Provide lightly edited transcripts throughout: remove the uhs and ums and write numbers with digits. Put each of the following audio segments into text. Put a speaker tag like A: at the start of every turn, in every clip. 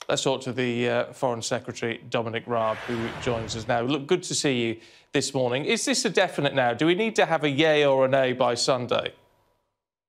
A: Let's talk to the Foreign Secretary, Dominic Raab, who joins us now. Look, good to see you this morning. Is this a definite now? Do we need to have a yay or a nay by Sunday?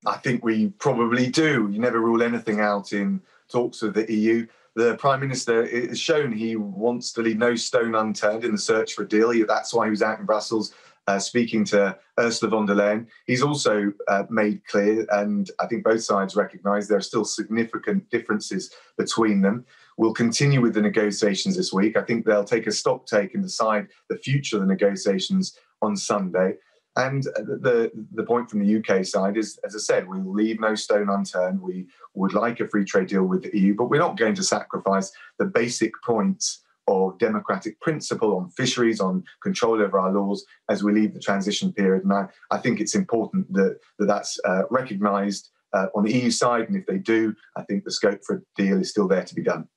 B: I think we probably do. You never rule anything out in talks with the EU. The Prime Minister has shown he wants to leave no stone unturned in the search for a deal. That's why he was out in Brussels speaking to Ursula von der Leyen. He's also made clear, and I think both sides recognise there are still significant differences between them. We'll continue with the negotiations this week. I think they'll take a stock take and decide the future of the negotiations on Sunday. And the point from the UK side is, as I said, we'll leave no stone unturned. We would like a free trade deal with the EU, but we're not going to sacrifice the basic points of democratic principle on fisheries, on control over our laws as we leave the transition period. And I think it's important that that's recognised on the EU side. And if they do, I think the scope for a deal is still there to be done.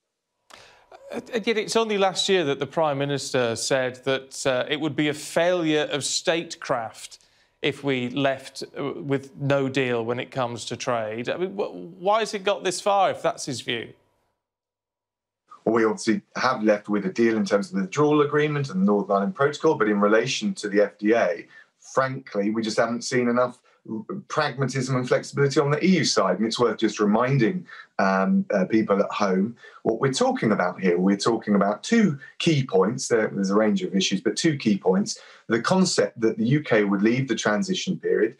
A: Yet it's only last year that the Prime Minister said that it would be a failure of statecraft if we left with no deal when it comes to trade. I mean, why has it got this far, if that's his view?
B: Well, we obviously have left with a deal in terms of the withdrawal agreement and the Northern Ireland Protocol, but in relation to the FDA, frankly, we just haven't seen enough pragmatism and flexibility on the EU side. And it's worth just reminding people at home what we're talking about here. We're talking about two key points. There's a range of issues, but two key points. The concept that the UK would leave the transition period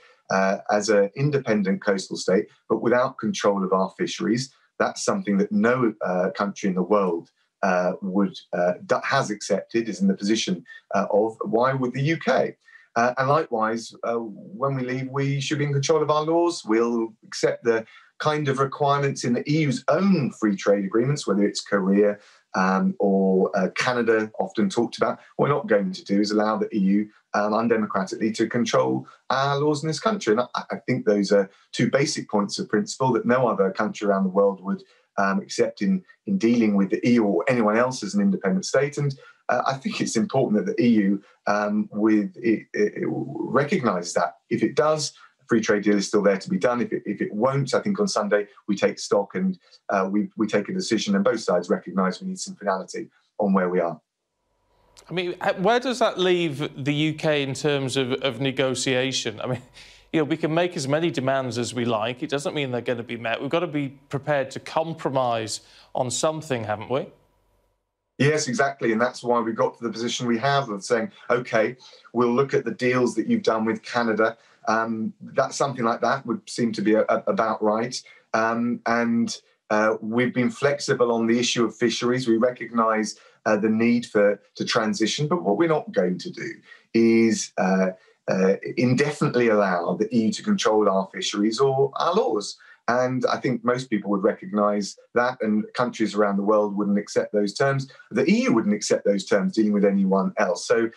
B: as an independent coastal state, but without control of our fisheries. That's something that no country in the world has accepted, is in the position of. Why would the UK? And likewise, when we leave, we should be in control of our laws. We'll accept the kind of requirements in the EU's own free trade agreements, whether it's Korea or Canada, often talked about. What we're not going to do is allow the EU undemocratically to control our laws in this country. And I think those are two basic points of principle that no other country around the world would accept in dealing with the EU or anyone else as an independent state. And I think it's important that the EU recognises that. If it does, a free trade deal is still there to be done. If it won't, I think on Sunday we take stock and we take a decision, and both sides recognise we need some finality on where we are.
A: I mean, where does that leave the UK in terms of negotiation? I mean, you know, we can make as many demands as we like. It doesn't mean they're going to be met. We've got to be prepared to compromise on something, haven't we?
B: Yes, exactly. And that's why we got to the position we have of saying, OK, we'll look at the deals that you've done with Canada. That something like that would seem to be about right. We've been flexible on the issue of fisheries. We recognise the need to transition. But what we're not going to do is indefinitely allow the EU to control our fisheries or our laws. And I think most people would recognise that, and countries around the world wouldn't accept those terms. The EU wouldn't accept those terms dealing with anyone else. So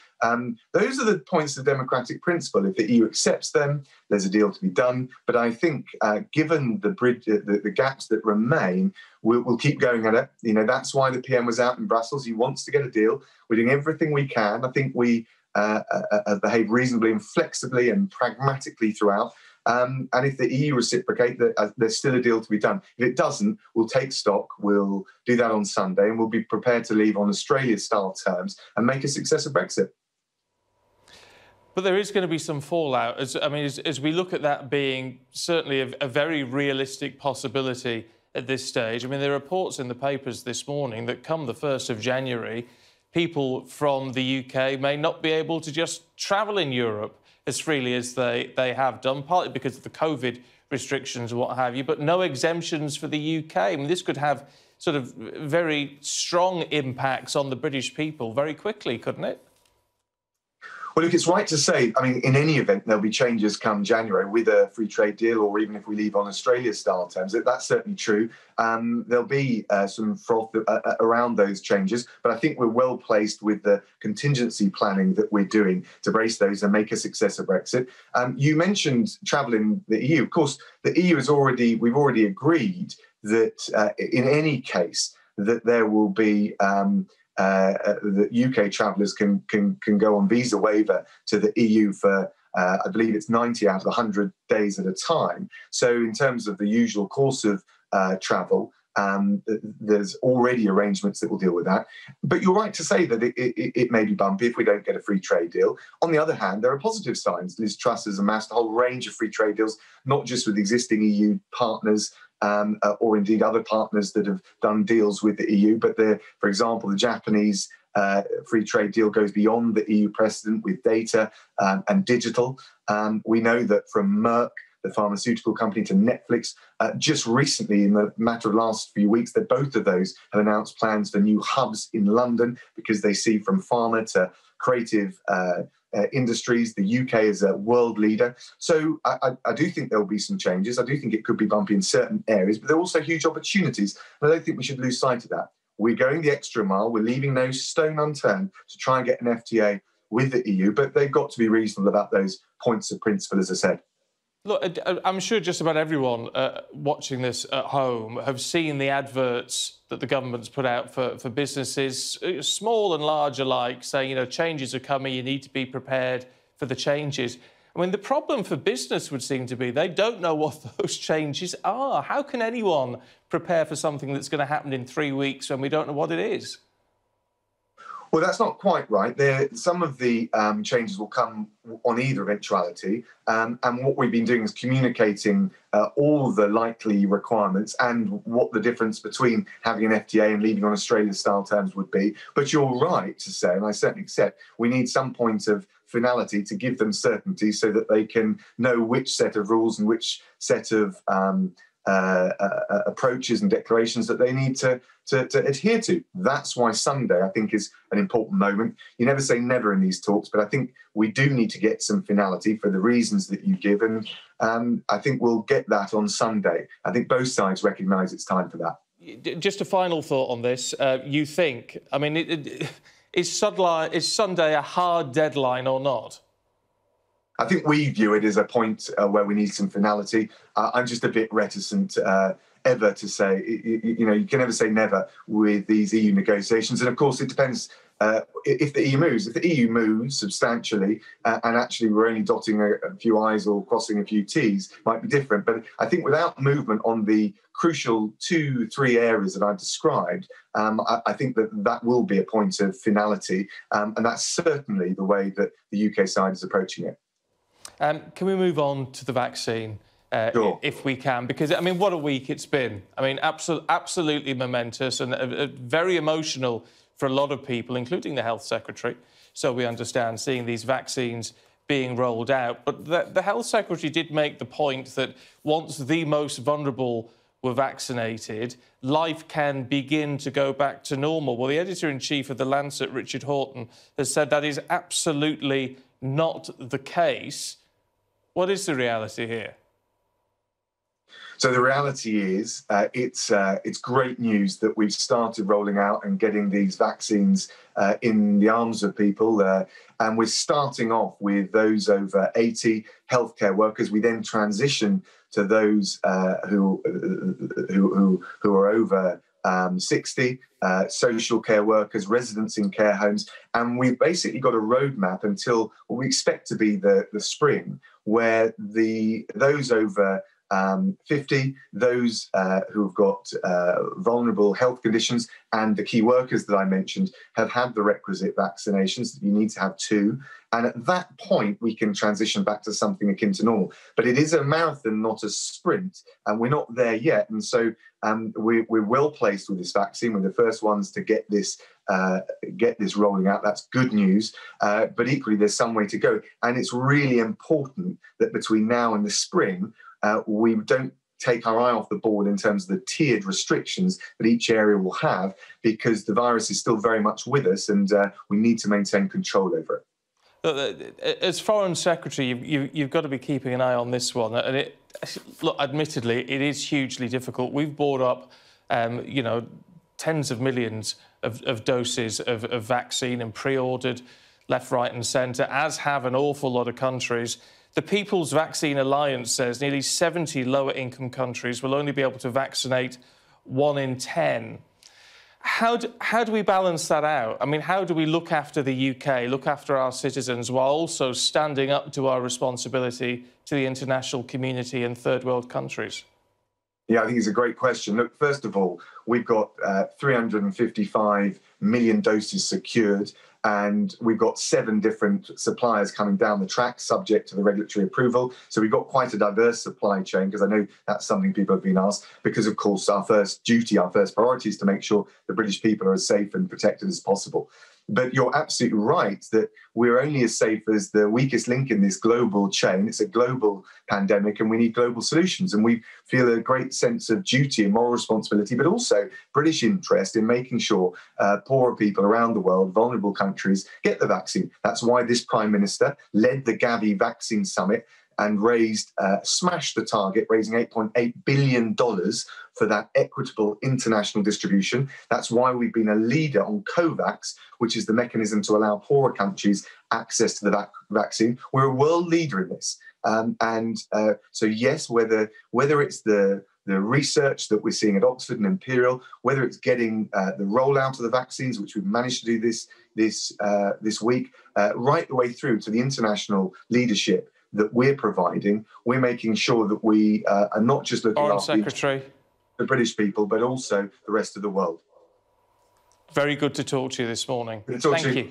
B: those are the points of democratic principle. If the EU accepts them, there's a deal to be done. But I think given the gaps that remain, we'll keep going at it. You know, that's why the PM was out in Brussels. He wants to get a deal. We're doing everything we can. I think we have behaved reasonably and flexibly and pragmatically throughout. And if the EU reciprocate, there's still a deal to be done. If it doesn't, we'll take stock. We'll do that on Sunday, and we'll be prepared to leave on Australia-style terms and make a success of Brexit.
A: But there is going to be some fallout. As we look at that being certainly a very realistic possibility at this stage. I mean, there are reports in the papers this morning that come the 1st of January, people from the UK may not be able to just travel in Europe as freely as they have done, partly because of the COVID restrictions and what have you, but no exemptions for the UK. I mean, this could have sort of very strong impacts on the British people very quickly, couldn't it?
B: Well, look, it's right to say, I mean, in any event, there'll be changes come January with a free trade deal, or even if we leave on Australia-style terms. That's certainly true. There'll be some froth around those changes, but I think we're well placed with the contingency planning that we're doing to brace those and make a success of Brexit. You mentioned travelling the EU. Of course, the EU we've already agreed that in any case that there will be that UK travellers can go on visa waiver to the EU for, I believe it's 90 out of 100 days at a time. So in terms of the usual course of travel, There's already arrangements that will deal with that. But you're right to say that it may be bumpy if we don't get a free trade deal. On the other hand, there are positive signs. Liz Truss has amassed a whole range of free trade deals, not just with existing EU partners, or indeed other partners that have done deals with the EU, but for example, the Japanese free trade deal goes beyond the EU precedent with data and digital. We know that from Merck, the pharmaceutical company, to Netflix, just recently, in the matter of last few weeks, that both of those have announced plans for new hubs in London because they see from pharma to creative industries, the UK is a world leader. So I do think there will be some changes. I do think it could be bumpy in certain areas, but there are also huge opportunities. And I don't think we should lose sight of that. We're going the extra mile. We're leaving no stone unturned to try and get an FTA with the EU, but they've got to be reasonable about those points of principle, as I said.
A: Look, I'm sure just about everyone watching this at home have seen the adverts that the government's put out for businesses, small and large alike, saying, you know, changes are coming, you need to be prepared for the changes. I mean, the problem for business would seem to be they don't know what those changes are. How can anyone prepare for something that's going to happen in 3 weeks when we don't know what it is?
B: Well, that's not quite right. Some of the changes will come on either eventuality. And what we've been doing is communicating all the likely requirements and what the difference between having an FTA and leaving on Australia-style terms would be. But you're right to say, and I certainly accept, we need some point of finality to give them certainty so that they can know which set of rules and which set of approaches and declarations that they need to adhere to. That's why Sunday, I think, is an important moment. You never say never in these talks, but I think we do need to get some finality for the reasons that you give, and I think we'll get that on Sunday. I think both sides recognise it's time for that.
A: Just a final thought on this. You think, I mean, is Sunday a hard deadline or not?
B: I think we view it as a point where we need some finality. I'm just a bit reticent ever to say, you know, you can never say never with these EU negotiations. And of course, it depends if the EU moves. If the EU moves substantially and actually we're only dotting a few I's or crossing a few T's, might be different. But I think without movement on the crucial 2-3 areas that I've described, I think that will be a point of finality. And that's certainly the way that the UK side is approaching it.
A: Can we move on to the vaccine,
B: Sure.
A: if we can? Because, I mean, what a week it's been. I mean, absolutely momentous and very emotional for a lot of people, including the Health Secretary. So we understand seeing these vaccines being rolled out. But the Health Secretary did make the point that once the most vulnerable were vaccinated, life can begin to go back to normal. Well, the editor-in-chief of The Lancet, Richard Horton, has said that is absolutely not the case. What is the reality here?
B: So the reality is it's great news that we've started rolling out and getting these vaccines in the arms of people. And we're starting off with those over 80 healthcare workers. We then transition to those who are over 60, social care workers, residents in care homes. And we've basically got a roadmap until what we expect to be the spring, where those over 50, those who've got vulnerable health conditions, and the key workers that I mentioned have had the requisite vaccinations. You need to have 2. And at that point, we can transition back to something akin to normal. But it is a marathon, not a sprint, and we're not there yet. And so we're well placed with this vaccine. We're the first ones to get this rolling out. That's good news. But equally, there's some way to go. And it's really important that between now and the spring, we don't take our eye off the ball in terms of the tiered restrictions that each area will have, because the virus is still very much with us and we need to maintain control over it.
A: As Foreign Secretary, you've got to be keeping an eye on this one. And look, admittedly, it is hugely difficult. We've bought up, you know, tens of millions of doses of vaccine and pre-ordered left, right and centre, as have an awful lot of countries. The People's Vaccine Alliance says nearly 70 lower-income countries will only be able to vaccinate 1 in 10. How do we balance that out? I mean, how do we look after the UK, look after our citizens, while also standing up to our responsibility to the international community and third world countries?
B: Yeah, I think it's a great question. Look, first of all, we've got 355 million doses secured, and we've got 7 different suppliers coming down the track subject to the regulatory approval. So we've got quite a diverse supply chain, because I know that's something people have been asked, because of course our first duty, our first priority is to make sure the British people are as safe and protected as possible. But you're absolutely right that we're only as safe as the weakest link in this global chain. It's a global pandemic and we need global solutions. And we feel a great sense of duty and moral responsibility, but also British interest in making sure poorer people around the world, vulnerable countries, get the vaccine. That's why this Prime Minister led the Gavi Vaccine Summit and smashed the target, raising $8.8 billion for that equitable international distribution. That's why we've been a leader on COVAX, which is the mechanism to allow poorer countries access to the vaccine. We're a world leader in this. So yes, whether it's the research that we're seeing at Oxford and Imperial, whether it's getting the rollout of the vaccines, which we've managed to do this week, right the way through to the international leadership that we're providing, we're making sure that we are not just looking after the British people, but also the rest of the world.
A: Very good to talk to you this morning.
B: Thank you.